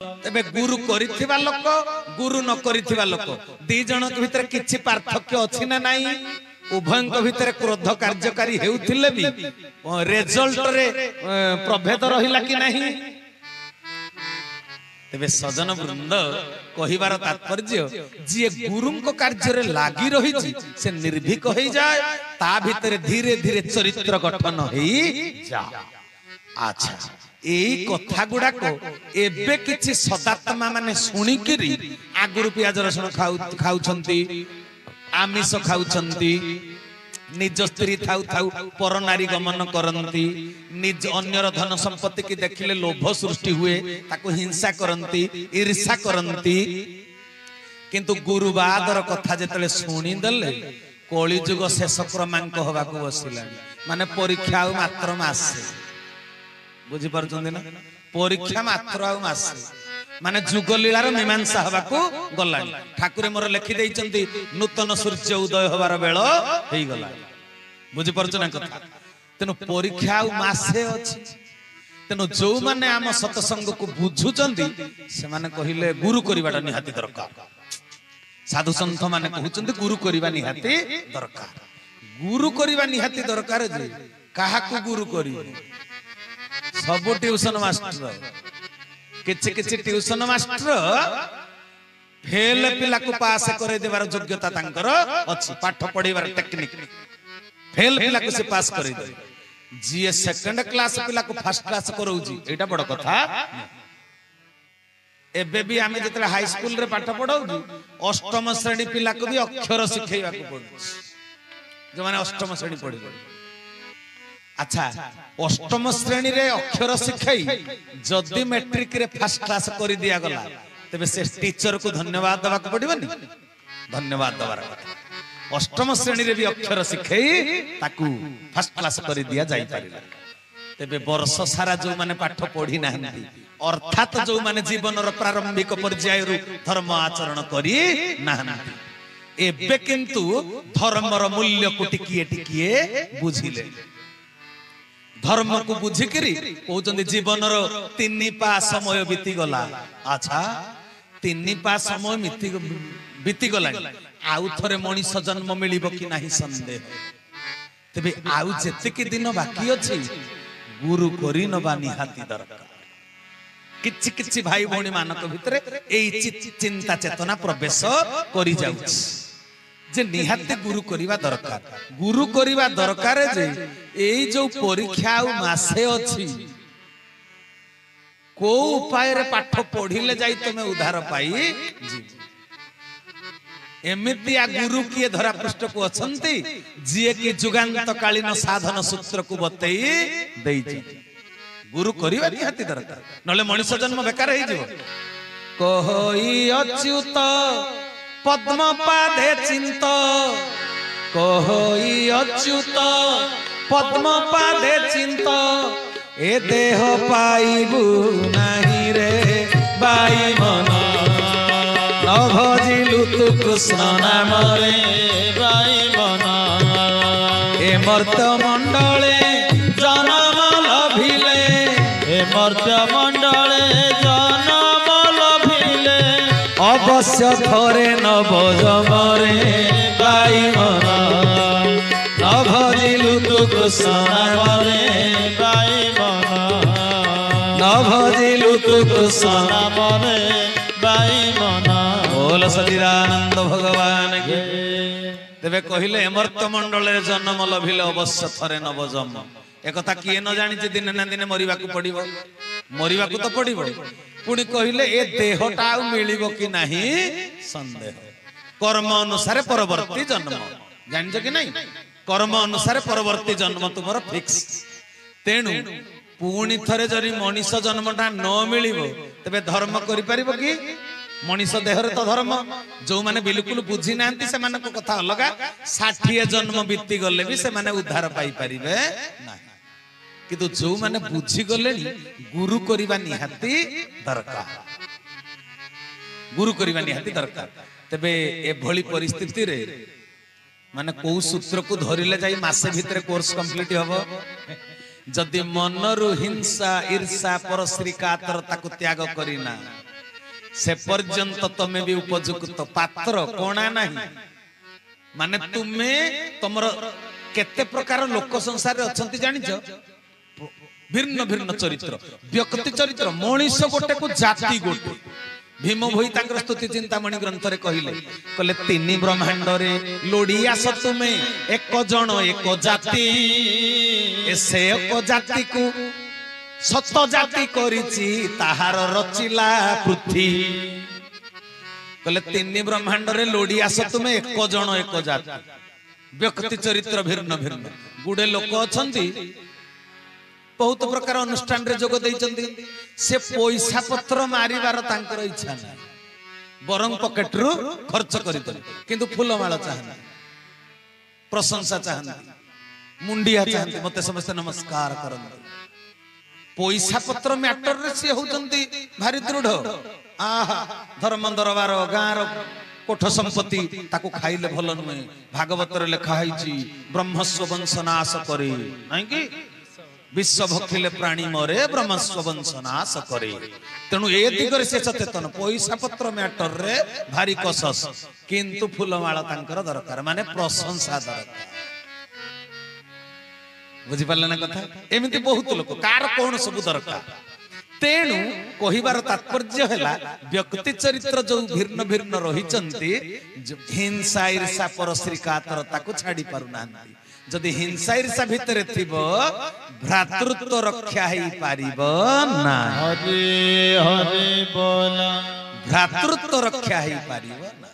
तेबे गुरु करिथिबा लोक गुरु न करिथिबा लोक दी जन के भीतर किछि पार्थक्य अछि ना नाही उभयंक भीतर क्रोध कार्यकारी हेउथिले भी रिजल्ट रे प्रभेद रहिला कि नाही। तेबे सजन वृंद कहिबार तात्पर्य जे गुरुंक कार्य रे लागि रहिछि से निर्भीक होई जाय ता भीतर धीरे धीरे चरित्र गठन होई जा। अच्छा एई कथा गुडा को एबे किछि सदात्मा माने सुनी किरी आगुरु पियाज रसुन खाउछंती आमिष खाउछंती निज स्त्री थाउ थाउ पर नारी गमन करंती निज अन्यर धन संपत्ति की देखिले लोभ सृष्टि हुए ताको हिंसा करंती ईर्षा करंती किंतु गुरुवादर कथा जेतले सुनी देले कली जुग शेष क्रमांक होबाको बसिला माने परीक्षा मात्र मासे बुझी पारुछंदी ना परीक्षा मात्र आ मासे माने जुगलीलार मीमांसा हबाकू गलानी ठाकुर मोर लिखि दैचंती नूतन सूर्य उदय होबार बेଳ हेई गला बुझी पारुछ ना कथा तेनु परीक्षा आ मासे अछि तेनु जो माने आम सत्संग को बुझुचंती से माने कहिले गुरु करिवाटा निहाती दरकार साधु संत माने कहउचंती गुरु करिवा निहाती दरकार गुरु करिवा निहाती दरकार जे काहाकू गुरु करिवे सब ट्यूशन मास्टर किछि किछि ट्यूशन मास्टर फेल पिला को पास करे देबार योग्यता तांकर अछि पाठ पढीबार टेक्निक फेल पिला को से पास करे दे जीए सेकंड क्लास पिला को फर्स्ट क्लास करौजी एटा बड़ कथा एबे भी आमे जतले हाई स्कूल रे पाठ पढौजी अष्टम श्रेणी पिला को भी अक्षर सिखैबा को पडुछ जो माने अष्टम श्रेणी पढी अच्छा अष्टम श्रेणी रे अक्षर शिखाई जदि मैट्रिक रे फर्स्ट क्लास कर दिया गला तबे से टीचर को धन्यवाद दबा को पड़िबनी धन्यवाद दबार कथा अष्टम श्रेणी रे भी अक्षर शिखाई ताकू फर्स्ट क्लास कर दिया जाई परिला तबे वर्ष सारा जो माने पाठ पढ़ी नाहंती अर्थात जो माने जीवन रो प्रारंभिक पर्याय रु धर्म आचरण करी नाहंती एबे किंतु धर्म रो मूल्य को टिकिए टिकिए बुझिले धर्म को बुझिकरी कहउचंदी जीवन रो 3 पा समय बीती गला अच्छा 3 पा समय बीती गला आउ थरे मनीष जन्म मिलिबो कि नाही संदेह तबे आउ जेतिक दिन बाकी अछि गुरु करी नबा निहाती दरकार किछि किछि भाई भौणी मानक भितरे एई चिंता चेतना प्रवेश करि जाउछि जे निहाते गुरु करिवा दरकार जे एई जो परीक्षा आ मासे अछि को उपाय रे पाठ पढिले जाई तमे उद्धार पाई जी एमितिया गुरु किए धरा पृष्ठ को अछंती जिए कि जुगांत कालीन साधन सूत्र को बतई देई छी गुरु करिवा निहाती दरकार नले मनुष्य जन्म बेकार हे जिवो कोई अच्युत पद्म पादे चिंत कोई अच्युत पद्म पादे चिंत ए देह पाइबु नाही रे बाई मन न भजिलु तु कृष्ण नाम रे बाई मन ए मर्त्य मंडले जन्म लभिले ए मर्त्य मंडले जन्म लभिले अवश्य थरे नव जमरे बाई मन न भजिलु तु कृष्ण नाम रे बाई मन न भजिलु तु कृष्ण नाम रे बाई मन बोल सच्चिदानंद भगवान के तेबे कहिले अमर्त्य मंडल रे जन्म लभिले अवश्य थरे नव जन्म एकथा किए न जानि जे दिन ना दिन मरिबा को पड़िबो मरिबा को तो पड़िबो पुणी कहिले ए देहटा मिलिबो कि नाही संदेह कर्म अनुसार परवर्ती जन्म जानछ कि नहीं कर्म अनुसार परवर्ती जन्म तुमर फिक्स तेनु पुणी थरे जरी मनीष जन्मटा न मिलिबो तबे धर्म करि परिबो कि मनीष देहरे तो धर्म जो माने बिल्कुल बुझी नांती से माने को कथा अलगा 60 जन्म बीती गले भी से माने उद्धार पाई परिबे ना किंतु जो माने बुझी गले गुरु करिवा निहाती दरकार गुरु करिवा निहाती दरकार तबे ए भली परिस्थिति रे माने को सूत्र को धरिले जाई मासे भितरे कोर्स कंप्लीट हबो जदि मनरु हिंसा ईर्षा परश्री कातर ताकु त्याग करिना से पर्यंत तमे भी उपयुक्त पात्र कोणा नहीं माने तुमे तमर केते प्रकार लोक संसार अछंती जानिछ भिन्न भिन्न चरित्र व्यक्ति चरित्र मनीष गोटे को जाति गोटे भीम भोई तांकर स्तुति चिंतामणि ग्रंथ रे कहिले कले तीन ब्रह्मांड रे लोड़ी आस तुमे एक जन एक जाति से एक जाति को सत जाति करिछि ताहार रचिला पृथ्वी कले तीन ब्रह्मांड रे लोड़ी आस तुमे एक जन एक जाति व्यक्ति चरित्र भिन्न भिन्न गुडे लोक अछंती बहुत प्रकार अनुष्ठान रे जोग देइचंती से पैसा पत्र मारिबार तांकर इच्छा नै बरंग पॉकेट रु खर्च करि दे किंतु फूलमाला चाहना प्रशंसा चाहना मुंडिया चाहती मते समस्त नमस्कार करंती पैसा पत्र मैटर रे से होचंती भारी दृढ़ आहा धर्म दरबार गाँर कोठ संपत्ति ताको खाइले भल नुहे भागवत रे लिखा हैछि ब्रह्मस्व वंश नाश करे नै कि विश्व भक्षिले प्राणी मरे ब्रह्मस्व वंश नाश करे तेणु ए दिगरे से सचेतन पैसा पत्र मैटर रे भारी कसस किंतु फूलमाला तांकर दरकार माने प्रशंसा दरकार बुझी पाले ना कथा एमिति बहुत लोक कार कोन सब दरकार तेणु कहिबार तात्पर्य हैला व्यक्ति चरित्र जो भिन्न भिन्न रहिचंती हिंसा ईर्षा परश्री कातरता को छाडी पारु नांती जदि हिंसा ईर्षा भितरे थिबो भ्रातृत्व रक्षा ही पारिबो ना हरि हरि बोला भ्रातृत्व रक्षा ही पारिबो ना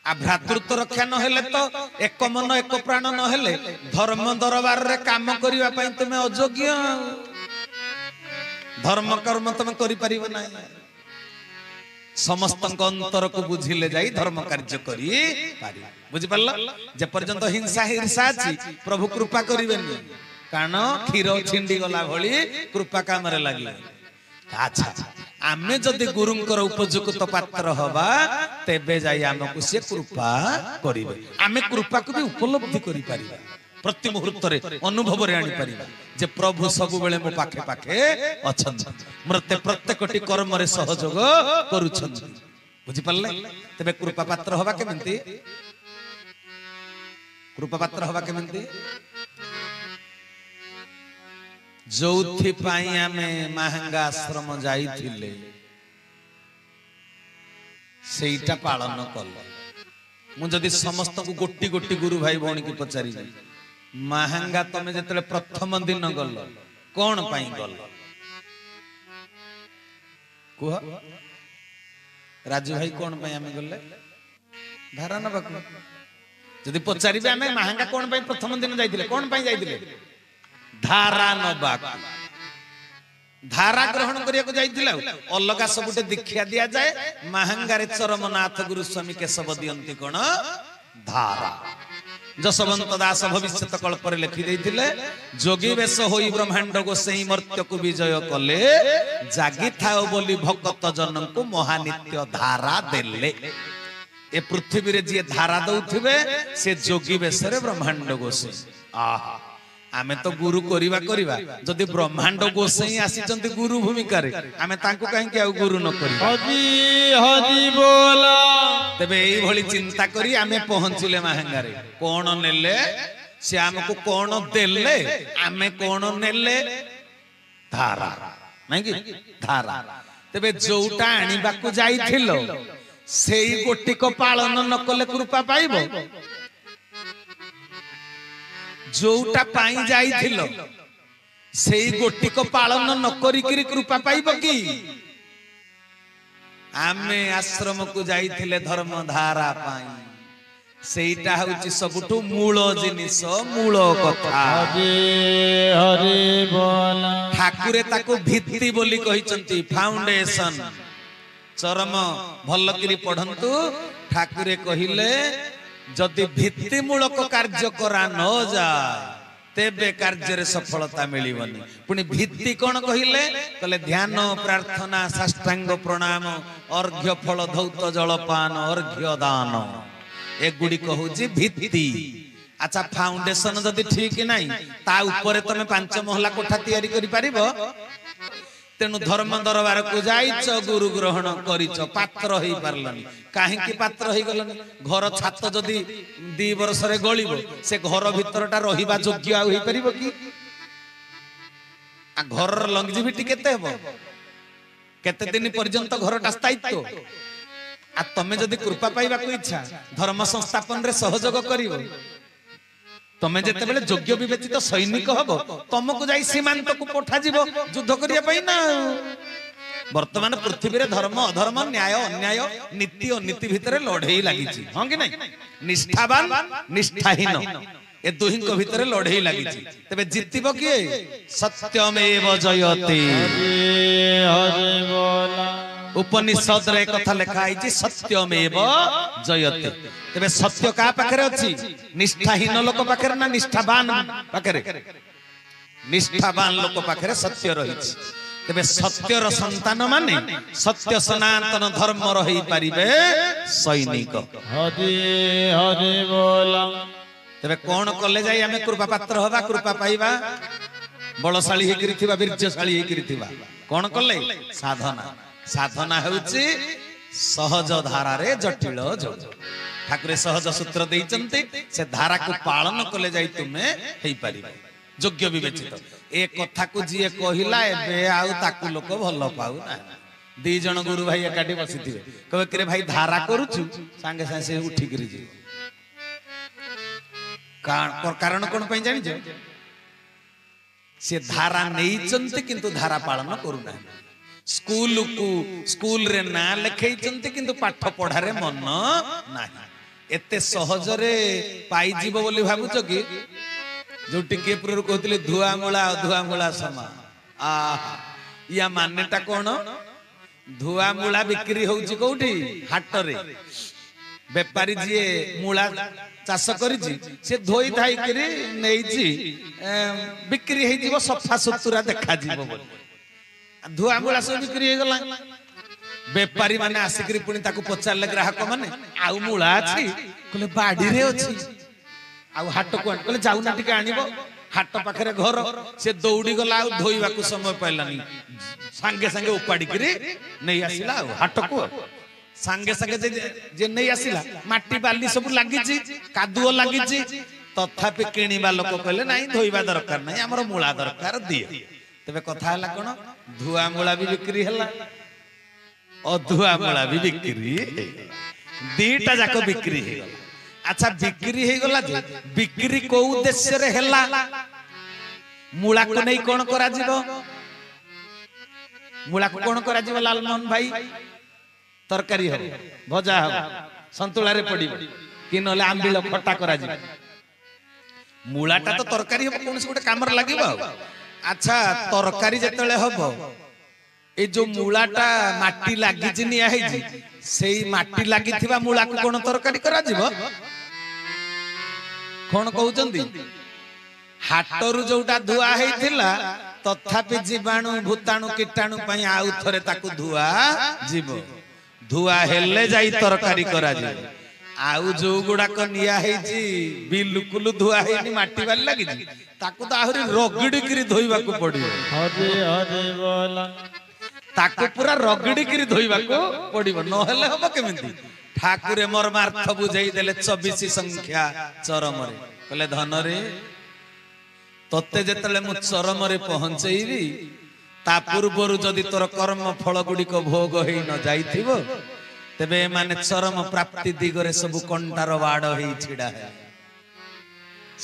आ भ्रातृत्व रक्षा न हेले तो एक मन एक प्राण न हेले धर्म दरबार रे काम करिवा पई तुमे अयोग्य धर्म कर्म तुम करि परिबो ना समस्त अंतर को बुझिले जाई धर्म कार्य करी पारि बुझि परल जे पर्यंत हिंसा ईर्षा अछि प्रभु कृपा करिवेनी कारण क्षीर छिंडी गला भली कृपा काम रे लागि अच्छा आमे जदि गुरुंकर उपयुक्त पात्र हवा तेबे जाई हमकु से कृपा करिवे आमे कृपा को भी उपलब्धि करि परिबा प्रति मुहूर्त रे अनुभव रे आनी परिबा जे प्रभु सब बेले मो पाखे पाखे अछन मृत्य प्रत्येकटी कर्म रे सहयोग करूछन बुझि परले तबे कृपा पात्र हवा केमिति कृपा पात्र हवा केमिति जौथि पाई आमे महंगा आश्रम जाइथिले सेईटा पालन कल मु जदि समस्त को गोटी गोटी गुरु भाई भौणी की पचारि महंगा तमे जतले प्रथम दिन गल कोन पाई गल कुह राजू भाई कोन पाई आमे गले धारा न बाकू जदि पचारिबे आमे महंगा कोन पाई प्रथम दिन जाइथिले कोन पाई जाइथिले धारा न बाकू धारा ग्रहण करिया को जाइथिला अलगा सबुटे दीक्षा दिया जाए महंगा रे चरमनाथ गुरु स्वामी केशव दियंती कोन धारा जसवंत दास भविष्यत कल्प रे लिखि देथिले जोगी वेश होई ब्रह्मांड गोसेई मर्त्य को विजय कले जागी थाओ बोली भक्त जनन को महानित्य धारा देले ए पृथ्वी रे जे धारा दउथिबे से जोगी वेश रे ब्रह्मांड गोसे आहा आमे तो गुरु करिवा जदि ब्रह्मांड गोसेई आसीचंती गुरु भूमिका रे आमे तांको काहे के गुरु न करिबा हरि हरि बोला तबे एई भली चिंता करी आमे पहुंचिले महंगा रे कोन नेले से हमको कोन देले आमे कोन नेले धारा नै कि धारा तबे जोटा आनिबा को जाइथिलो सेई गोटी को पालन न कले कृपा पाइबो जोटा पाई जाइथिलो सेई गोटी को पालन न करी करी कृपा पाइबो की आमे आश्रम को जाइथिले धर्म धारा पाई सेईटा होची सबुठु मूल जिनिस मूल कथा हरि हरि बोला ठाकुरे ताको भित्ति बोली कहिचंती फाउंडेशन चरम भल करी पढंतु ठाकुरे कहिले जदि भित्ति मूलक कार्य करा न जाए तेबे कार्य रे सफलता मिलिबनी पुनी भित्ति कोन कहिले कले ध्यान प्रार्थना साष्टांग प्रणाम अर्घ्य फल धौत जलपान अर्घ्य दान ए गुडी कहूची भित्ति अच्छा फाउंडेशन जदि ठीक नाही ता ऊपर तमे 5 महला कोठा तयारी करि परिबो तेणु धर्म दरबार को जाइच गुरु ग्रहण करिच पात्र होई पारलनी काहेकि पात्र होई गलनी घर छात जदी 2 वर्ष रे गळिबो से घर भीतरटा रहिबा योग्य आ होई परिबो कि आ घर लंगजिविटी केते हेबो केते दिन पर्यंत घरटा स्थायित्व आ तमे जदी कृपा पाइबा को इच्छा धर्म संस्थापन रे सहयोग करिवो तमे जेते बेले योग्य विवेचित सैनिक हबो तुमको जाई सीमांत को पठा जीवो युद्ध करिया पई ना वर्तमान पृथ्वी रे धर्म अधर्म न्याय अन्याय नीति और नीति भितरे लड़ाई लागिची हां कि नहीं निष्ठावान निष्ठाहीन ए दुहिं को भितरे लड़ाई लागिची तबे जितिबो किए सत्यमेव जयते हरि बोला उपनिषद रे कथा लिखा आइची सत्यमेव जयते तबे सत्य का पाखरे अछि निष्ठाहीन लोक पाखरे ना निष्ठावान पाखरे निष्ठावान लोक पाखरे सत्य रहिछि तबे सत्यर संतान माने सत्य सनातन धर्म रही परिबे सैनिक हरि हरि बोला तबे कोन कले जाई हमें कृपा पात्र होबा कृपा पाइबा बलशाली हेकरि थिबा वीर्यशाली हेकरि थिबा कोन कले साधना साधना हेउची सहज धारा रे जटिल जोग ठाकुर सहज सूत्र देइचंती से धारा को पालन कले जाई तुमे हेई परिबा योग्य विवेचित ए कथा को जिए कहिला एबे आउ ताकू लोक भलो पाउ ना 2 जण गुरु भाई एकाठी बसिथिबे कहबे करे भाई धारा करूछु संगे संगे उठी गिरी जी कारण कोन पई जानि जे से धारा नेइचंती किंतु धारा पालन करू ना स्कूल रे ना लिखै चंती किंतु पाठ पढ़ा रे मन नाही एते सहज रे पाई जीव बोली भाबुच कि जो टिके पुर कहतले धुआ मुळा समा आ या मान्यता कोन धुआ मुळा बिक्री होउची कोठी हाट रे व्यापारी जी मुळा चाष करिछि से धोई धाई करी नेइछि बिक्री हे जीव सफा सुतुरा देखा जीव बोली धुआ मुळा सब बिक्री हे गला व्यापारी माने आसिकरी पुनी ताकू पचारले ग्राहक माने आउ मुळा अछि कहले बाडी रे अछि आउ हाट को कहले जाउना टिके आनिबो हाट पाखरे घर से दौड़ी गला आउ धोइबा को समय पाइलानी संगे संगे उपाडी करी नहीं आसिला हाट को संगे संगे जे नहीं आसिला माटी बाली सब लागि छी कादुओ लागि छी तथापि किनिबा लोक कहले नाही धोइबा दरकार नाही हमर मुळा दरकार दिए तबे कथा हला कोन धुआ मुळा भी बिक्री हला अधुआ मुळा भी बिक्री दीटा जाको बिक्री हे अच्छा बिक्री हे गला जे बिक्री को उद्देश्य रे हला मुळा को नै कोन करा जीवो मुळा को कोन करा जीवो लालमोहन भाई तरकारी हो भजा हो संतुला रे पड़ी कि नले आंबिल खट्टा करा जीवो मुळाटा तो तरकारी हो कोन से गोटे कामर लागिबो अच्छा तरकारी जेतले हबो ए जो मुळाटा माटी लागि जिनिया हे जी सेई माटी लागि थिबा मुळा को कोन तरकारी करा जीवो कोन कहउचंदी हाटरु जोटा धुआ हेथिला तथापि जीवाणु भूताणु कीटाणु पई आउ थरे ताकू धुआ जीवो धुआ हेले जाई तरकारी करा जी आउ जो गुडा को निया हेजी बिल्कुल धुआ हेनी माटी वाली लागि जी ताकू तो आहुरी रगड़ी करी धोइबा को पड़ियो हरे हरे बोला ताकू पूरा रगड़ी करी धोइबा को पड़ियो न हेले हबो केमिति ठाकुरे मर्मार्थ बुझाई देले 24 संख्या चरम रे कहले धन रे तते जेतले मु चरम रे पहुंचेइबी ता पूर्वरु जदि तोर कर्म फल गुडी को भोग हेई न जाइथिबो तबे माने चरम प्राप्ति दिगरे सब कंटार बाड हेई छिडा है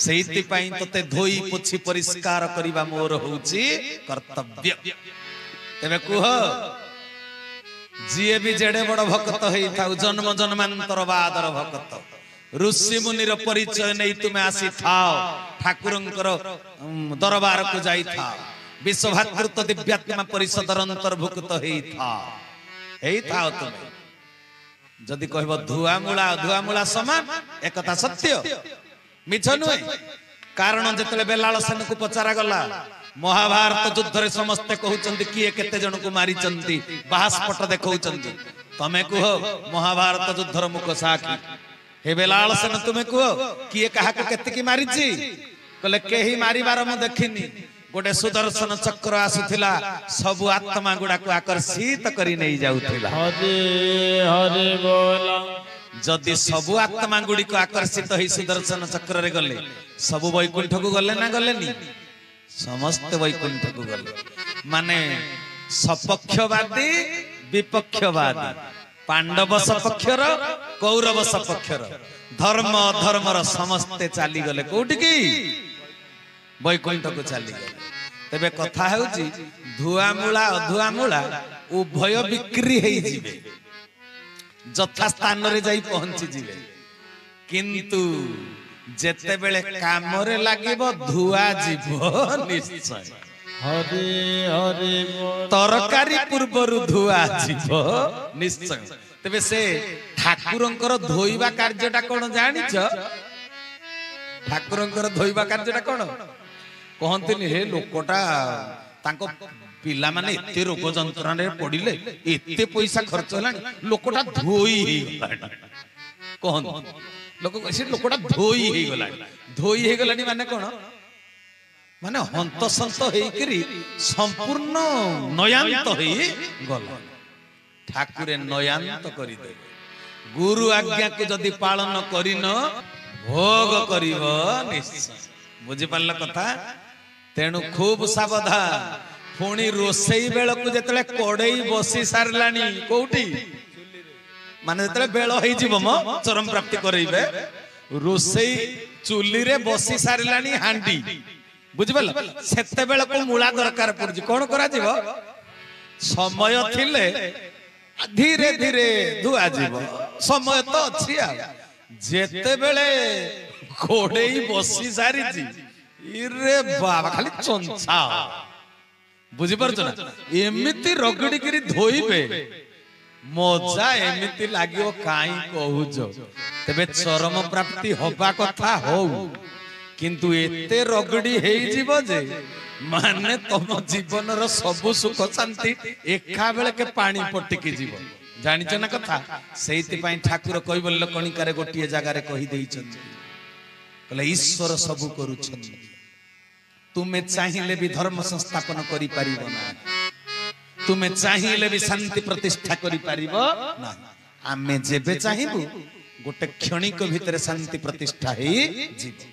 सेइति पई तते धोई पोछि परिष्कार करिबा मोर होउची कर्तव्य तबे कुह जिए भी जेडे बड़ भक्त हेई थाउ जन्म जन्मांतर बादर भक्त ऋषि मुनिर परिचय नहीं तुमे आसी थाओ ठाकुरंकर दरबार को जाई था विश्वभातृत्व दिव्यात्मा परिषदर अंतर्भुक्त हेई थाओ तुमे जदि कहबो धुआ मुळा समान एकता सत्य मिछ नुहे कारण जेतले बेलाल सेन को पचारा गला महाभारत युद्ध रे समस्ते कहउचंती किए केते जन को मारी चंती बाहस्पट देखौचंती तमे कहो महाभारत युद्धर मुख साखी हे बेलाल सेन तुमे कहो किए काहा को केते की मारी छी कहले केही मारिबार म देखिनी गोटे सुदर्शन चक्र आसुथिला सबु आत्मा गुडा को आकर्षित करी नहीं जाउथिला हरे हरे बोला जदि सबु आत्मा गुडी को आकर्षित होई सुदर्शन चक्र रे गले सबु वैकुंठ को गले ना गलेनी समस्त वैकुंठ को गले माने सपक्षवादी विपक्षवादी पांडव सपक्षर कौरव सपक्षर धर्म धर्मर समस्ते चली गले कोठी की वैकुंठ को चली गले तेबे कथा हेउची धुआमूला अधुआमूला उभय बिक्री हेई जिवे जथा स्थान रे जाई पहुंची जिवे किंतु जेते बेले काम रे लागिबो धुआ जीवो निश्चय हरे हरे तरकारी पूर्वरु धुआ जीवो निश्चय तेबे से ठाकुरंकर धोइबा कार्यटा कोन जानिछ ठाकुरंकर धोइबा कार्यटा कोन कहंतिनी हे लोकटा तांको पिला माने एते रोग जंत्रणा रे पडिले एते पैसा खर्च हलानी लोकटा धोई हे गलानी कहन लोक से लोकटा धोई हे गलानी माने कोन माने हंत संत हेकरी संपूर्ण नयांत हे गला ठाकुरे नयांत करि दे गुरु आज्ञा को जदि पालन करिन भोग करिव निश्चय बुझी पारल कथा तेणु खूब सावधान पुणी रोसई बेल को जतले कड़ई बसी सारलानी कोठी माने जतले बेल होई जीव म चरम प्राप्ति करइबे रोसई चुली रे बसी सारलानी हांडी बुझी पारल सेते बेल को मूला दरकार पड़जी कोन करा जीव समय थिले धीरे धीरे धुआ जीव समय तो अछि आ जेते बेले कड़ई बसी सारी जी इरे बाबा खाली चंचा बुझी पारछ ना एमिति रगड़ी करी धोइबे मजा एमिति लागियो काई कहूज तबे चरम प्राप्ति होबा कथा हो किंतु एते रगड़ी हेई जीव जे माने तम जीवन रो सब सुख शांति एका बेले के पानी पटिकी जीव जानिछ ना कथा सेति पई ठाकुर कइबल कणिकारे गोटिए जगह रे कहि देइछन कहले ईश्वर सब करूछन तुम्हें चाहिए भी धर्म संस्थापन करि परिबो ना तुम्हें चाहिए भी शांति प्रतिष्ठा करि परिबो ना आमे जेबे चाहिबू गोटे क्षणिक भीतर शांति प्रतिष्ठा हे जीव